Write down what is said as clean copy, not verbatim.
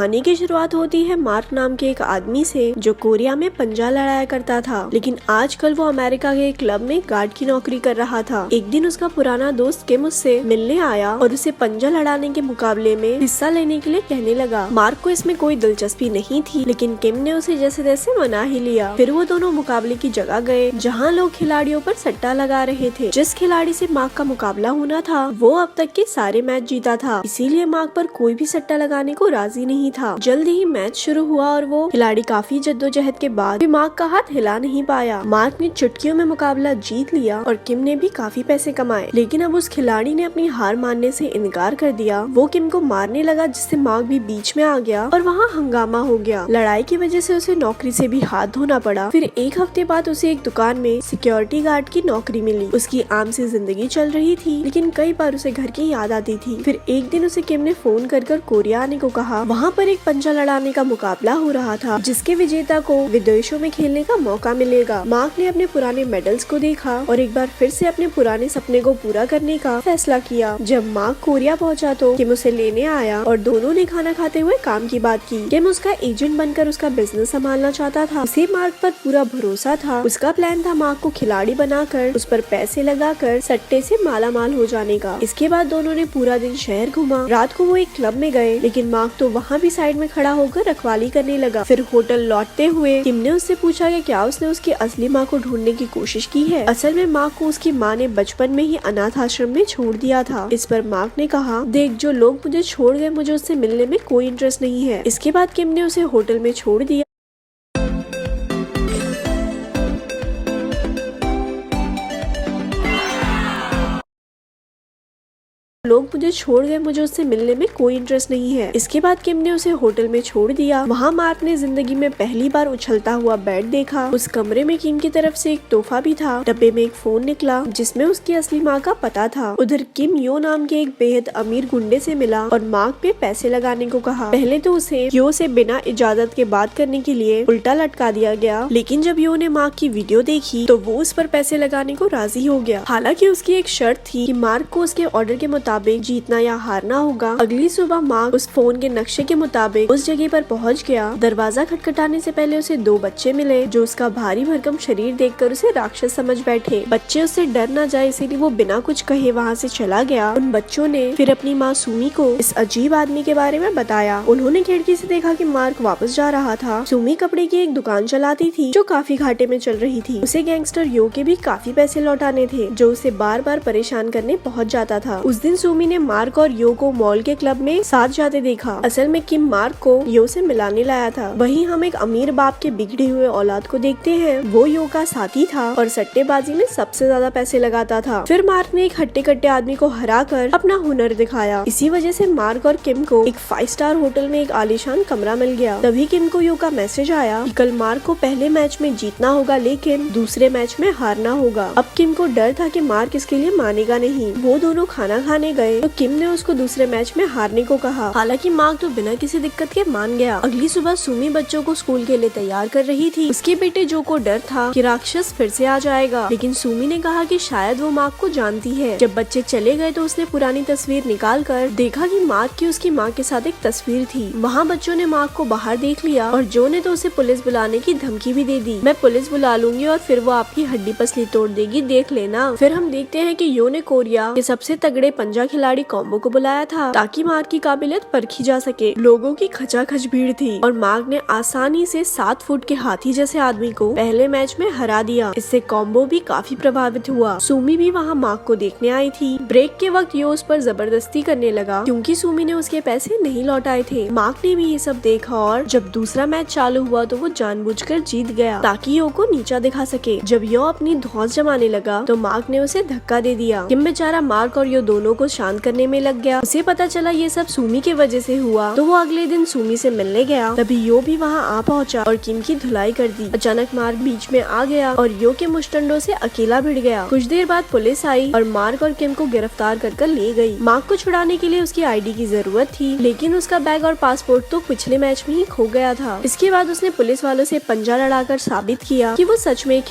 कहानी की शुरुआत होती है मार्क नाम के एक आदमी से जो कोरिया में पंजा लड़ाया करता था, लेकिन आजकल वो अमेरिका के एक क्लब में गार्ड की नौकरी कर रहा था। एक दिन उसका पुराना दोस्त किम उससे मिलने आया और उसे पंजा लड़ाने के मुकाबले में हिस्सा लेने के लिए कहने लगा। मार्क को इसमें कोई दिलचस्पी नहीं थी, लेकिन किम ने उसे जैसे तैसे मना ही लिया। फिर वो दोनों मुकाबले की जगह गए जहाँ लोग खिलाड़ियों पर सट्टा लगा रहे थे। जिस खिलाड़ी से मार्क का मुकाबला होना था वो अब तक के सारे मैच जीता था, इसीलिए मार्क पर कोई भी सट्टा लगाने को राजी नहीं था। जल्द ही मैच शुरू हुआ और वो खिलाड़ी काफी जद्दोजहद के बाद भी मार्क का हाथ हिला नहीं पाया। मार्क ने चुटकियों में मुकाबला जीत लिया और किम ने भी काफी पैसे कमाए, लेकिन अब उस खिलाड़ी ने अपनी हार मानने से इनकार कर दिया। वो किम को मारने लगा, जिससे मार्क भी बीच में आ गया और वहाँ हंगामा हो गया। लड़ाई की वजह से उसे नौकरी से भी हाथ धोना पड़ा। फिर एक हफ्ते बाद उसे एक दुकान में सिक्योरिटी गार्ड की नौकरी मिली। उसकी आम सी जिंदगी चल रही थी, लेकिन कई बार उसे घर की याद आती थी। फिर एक दिन उसे किम ने फोन कर कोरिया आने को कहा। वहाँ पर एक पंजा लड़ाने का मुकाबला हो रहा था, जिसके विजेता को विदेशों में खेलने का मौका मिलेगा। मार्क ने अपने पुराने मेडल्स को देखा और एक बार फिर से अपने पुराने सपने को पूरा करने का फैसला किया। जब मार्क कोरिया पहुंचा तो किम उसे लेने आया और दोनों ने खाना खाते हुए काम की बात की। किम उसका एजेंट बनकर उसका बिजनेस संभालना चाहता था। उसे मार्क पर पूरा भरोसा था। उसका प्लान था मार्क को खिलाड़ी बनाकर उस पर पैसे लगाकर सट्टे से माला माल हो जाने का। इसके बाद दोनों ने पूरा दिन शहर घुमा। रात को वो एक क्लब में गए, लेकिन मार्क तो वहाँ भी साइड में खड़ा होकर रखवाली करने लगा। फिर होटल लौटते हुए किम ने उससे पूछा कि क्या उसने उसकी असली माँ को ढूंढने की कोशिश की है। असल में मार्क को उसकी माँ ने बचपन में ही अनाथ आश्रम में छोड़ दिया था। इस पर मार्क ने कहा, देख, जो लोग मुझे छोड़ गए मुझे उससे मिलने में कोई इंटरेस्ट नहीं है। इसके बाद किम ने उसे होटल में छोड़ दिया। लोग मुझे छोड़ गए मुझे उससे मिलने में कोई इंटरेस्ट नहीं है। इसके बाद किम ने उसे होटल में छोड़ दिया। वहाँ मार्क ने जिंदगी में पहली बार उछलता हुआ बेड देखा। उस कमरे में किम की तरफ से एक तोहफा भी था। डब्बे में एक फोन निकला जिसमें उसकी असली माँ का पता था। उधर किम यो नाम के एक बेहद अमीर गुंडे से मिला और मार्क पे पैसे लगाने को कहा। पहले तो उसे यो से बिना इजाजत के बात करने के लिए उल्टा लटका दिया गया, लेकिन जब यो ने मार्क की वीडियो देखी तो वो उस पर पैसे लगाने को राजी हो गया। हालांकि उसकी एक शर्त थी कि मार्क को उसके ऑर्डर के मुताबिक जीतना या हारना होगा। अगली सुबह मार्क उस फोन के नक्शे के मुताबिक उस जगह पर पहुंच गया। दरवाजा खटखटाने से पहले उसे दो बच्चे मिले जो उसका भारी भरकम शरीर देखकर उसे राक्षस समझ बैठे। बच्चे उससे डर न जाए इसीलिए वो बिना कुछ कहे वहाँ से चला गया। उन बच्चों ने फिर अपनी माँ सुमी को इस अजीब आदमी के बारे में बताया। उन्होंने खिड़की से देखा कि मार्क वापस जा रहा था। सुमी कपड़े की एक दुकान चलाती थी जो काफी घाटे में चल रही थी। उसे गैंगस्टर यो के भी काफी पैसे लौटाने थे जो उसे बार बार परेशान करने पहुँच जाता था। उस दिन सुमी ने मार्क और यो को मॉल के क्लब में साथ जाते देखा। असल में किम मार्क को यो से मिलाने लाया था। वहीं हम एक अमीर बाप के बिगड़े हुए औलाद को देखते हैं। वो यो का साथी था और सट्टेबाजी में सबसे ज्यादा पैसे लगाता था। फिर मार्क ने एक हट्टे कट्टे आदमी को हरा कर अपना हुनर दिखाया। इसी वजह से मार्क और किम को एक 5 स्टार होटल में एक आलीशान कमरा मिल गया। तभी किम को यो का मैसेज आया कि कल मार्क को पहले मैच में जीतना होगा, लेकिन दूसरे मैच में हारना होगा। अब किम को डर था कि मार्क इसके लिए मानेगा नहीं। वो दोनों खाना खाने गए तो किम ने उसको दूसरे मैच में हारने को कहा। हालांकि मार्क तो बिना किसी दिक्कत के मान गया। अगली सुबह सुमी बच्चों को स्कूल के लिए तैयार कर रही थी। उसके बेटे जो को डर था कि राक्षस फिर से आ जाएगा, लेकिन सुमी ने कहा कि शायद वो मार्क को जानती है। जब बच्चे चले गए तो उसने पुरानी तस्वीर निकाल कर देखा कि मार्क की उसकी माँ के साथ एक तस्वीर थी। वहाँ बच्चों ने मार्क को बाहर देख लिया और जो ने तो उसे पुलिस बुलाने की धमकी भी दे दी। मैं पुलिस बुला लूंगी और फिर वो आपकी हड्डी पसली तोड़ देगी, देख लेना। फिर हम देखते हैं कि यो ने कोरिया के सबसे तगड़े पंजा खिलाड़ी कॉम्बो को बुलाया था ताकि मार्क की काबिलियत परखी जा सके। लोगों की खचाखच भीड़ थी और मार्क ने आसानी से 7 फुट के हाथी जैसे आदमी को पहले मैच में हरा दिया। इससे कॉम्बो भी काफी प्रभावित हुआ। सुमी भी वहाँ मार्क को देखने आई थी। ब्रेक के वक्त यो उस पर जबरदस्ती करने लगा क्योंकि सुमी ने उसके पैसे नहीं लौटाए थे। मार्क ने भी ये सब देखा और जब दूसरा मैच चालू हुआ तो वो जानबूझकर जीत गया ताकि यो को नीचा दिखा सके। जब यो अपनी धौंस जमाने लगा तो मार्क ने उसे धक्का दे दिया। किम बेचारा मार्क और यो दोनों को शांत करने में लग गया। उसे पता चला ये सब सुमी के वजह से हुआ तो वो अगले दिन सुमी से मिलने गया। तभी यो भी वहाँ आ पहुँचा और किम की धुलाई कर दी। अचानक मार्क बीच में आ गया और यो के मुश्तंडों से अकेला भिड़ गया। कुछ देर बाद पुलिस आई और मार्क और किम को गिरफ्तार कर ले गई। मार्क को छुड़ाने के लिए उसकी आईडी की जरूरत थी, लेकिन उसका बैग और पासपोर्ट तो पिछले मैच में ही खो गया था। इसके बाद उसने पुलिस वालों से पंजा लड़ाकर साबित किया कि वो सच में